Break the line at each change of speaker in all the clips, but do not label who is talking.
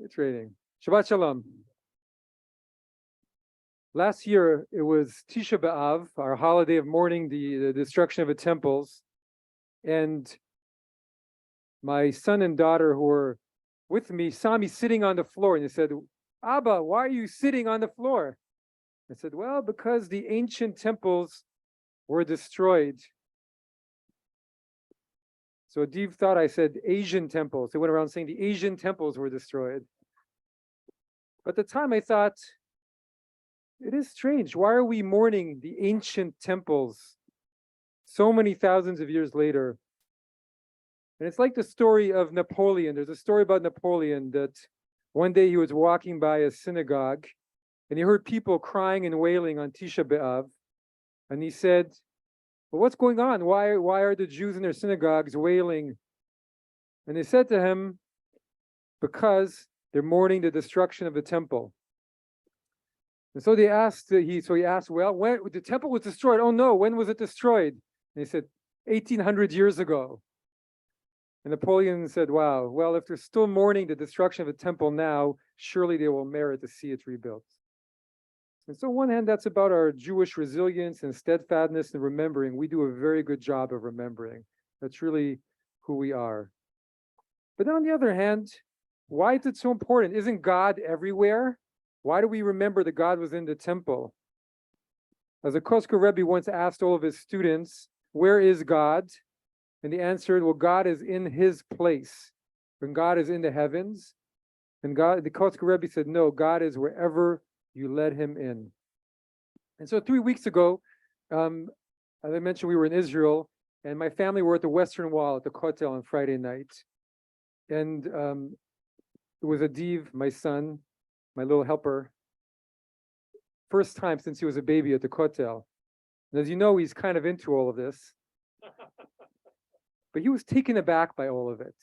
It's raining. Shabbat Shalom. Last year, it was Tisha B'Av, our holiday of mourning the destruction of the temples. And my son and daughter who were with me saw me sitting on the floor, and they said, Abba, why are you sitting on the floor? I said, well, because the ancient temples were destroyed. So Adir thought I said Asian temples. They went around saying the Asian temples were destroyed. But at the time I thought, it is strange. Why are we mourning the ancient temples so many thousands of years later? And it's like the story of Napoleon. There's a story about Napoleon that one day he was walking by a synagogue and he heard people crying and wailing on Tisha B'Av. And he said, well, what's going on? Why are the Jews in their synagogues wailing? And they said to him, because they're mourning the destruction of the temple. And so he asked, well, when the temple was destroyed? Oh no, when was it destroyed? And he said, 1800 years ago. And Napoleon said, wow, well, if they're still mourning the destruction of the temple now, surely they will merit to see it rebuilt. And so on one hand, that's about our Jewish resilience and steadfastness in remembering. We do a very good job of remembering. That's really who we are. But then on the other hand, why is it so important? Isn't God everywhere? Why do we remember that God was in the temple? As a Kosker Rabbi once asked all of his students, where is God? And he answered, well, God is in his place. When God is in the heavens. And the Kosker Rabbi said, no, God is wherever you let him in. And so 3 weeks ago, as I mentioned, we were in Israel, and my family were at the Western Wall at the Kotel on Friday night. And it was Adir, my son, my little helper, first time since he was a baby at the Kotel. And as you know, he's kind of into all of this. But he was taken aback by all of it.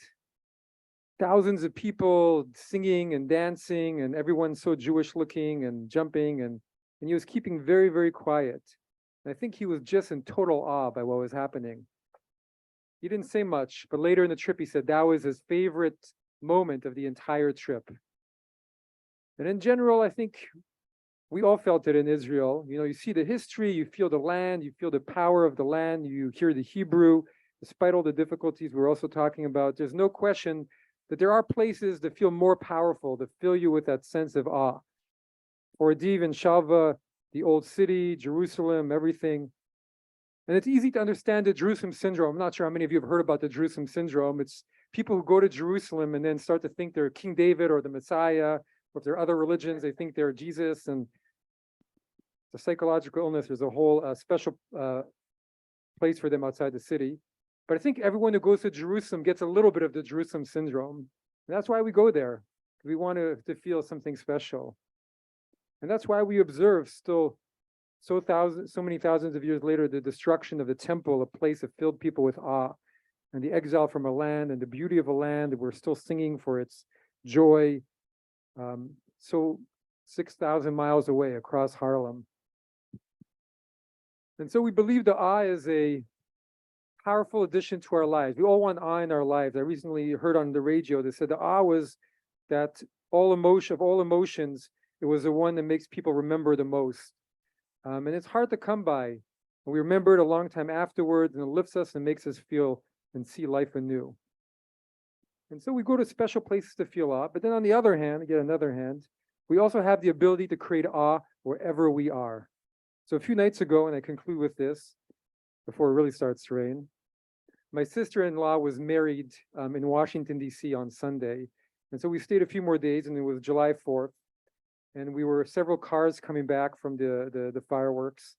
Thousands of people singing and dancing, and everyone so Jewish looking and jumping, and he was keeping very, very quiet. And I think he was just in total awe by what was happening. He didn't say much, but later in the trip he said that was his favorite moment of the entire trip. And in general, I think we all felt it in Israel. You know, you see the history, you feel the land, you feel the power of the land, you hear the Hebrew, despite all the difficulties we're also talking about. There's no question that there are places that feel more powerful, that fill you with that sense of awe. For Adir and Shalva, the old city, Jerusalem, everything. And it's easy to understand the Jerusalem syndrome. I'm not sure how many of you have heard about the Jerusalem syndrome. It's people who go to Jerusalem and then start to think they're King David or the Messiah, or if they're other religions, they think they're Jesus. And the psychological illness, there's a whole special place for them outside the city. But I think everyone who goes to Jerusalem gets a little bit of the Jerusalem syndrome. And that's why we go there. We want to feel something special. And that's why we observe still so many thousands of years later, the destruction of the temple, a place that filled people with awe, and the exile from a land and the beauty of a land that we're still singing for its joy. So 6,000 miles away across Harlem. And so we believe the awe is a powerful addition to our lives. We all want awe in our lives. I recently heard on the radio, they said the awe was that of all emotions, it was the one that makes people remember the most. And it's hard to come by. And we remember it a long time afterwards, and it lifts us and makes us feel and see life anew. And so we go to special places to feel awe. But then on the other hand, we also have the ability to create awe wherever we are. So a few nights ago, and I conclude with this before it really starts to rain, my sister-in-law was married in Washington, D.C. on Sunday. And so we stayed a few more days, and it was July 4th. And we were several cars coming back from the fireworks.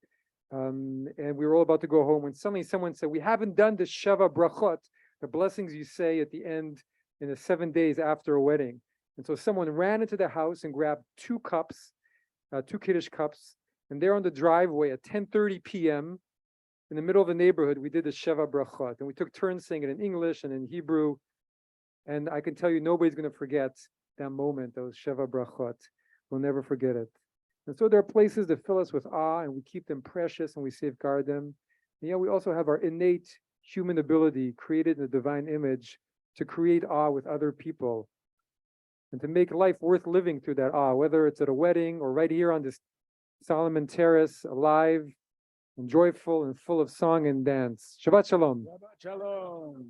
And we were all about to go home when suddenly someone said, we haven't done the Sheva Brachot, the blessings you say at the end in the 7 days after a wedding. And so someone ran into the house and grabbed 2 cups, 2 Kiddush cups. And there on the driveway at 10:30 p.m., in the middle of the neighborhood, we did the Sheva Brachot. And we took turns saying it in English and in Hebrew. And I can tell you, nobody's going to forget that moment, those Sheva Brachot. We'll never forget it. And so there are places that fill us with awe, and we keep them precious and we safeguard them. And yet we also have our innate human ability created in the divine image to create awe with other people. and to make life worth living through that awe, whether it's at a wedding or right here on this Solomon Terrace, alive and joyful and full of song and dance. Shabbat Shalom.
Shabbat Shalom.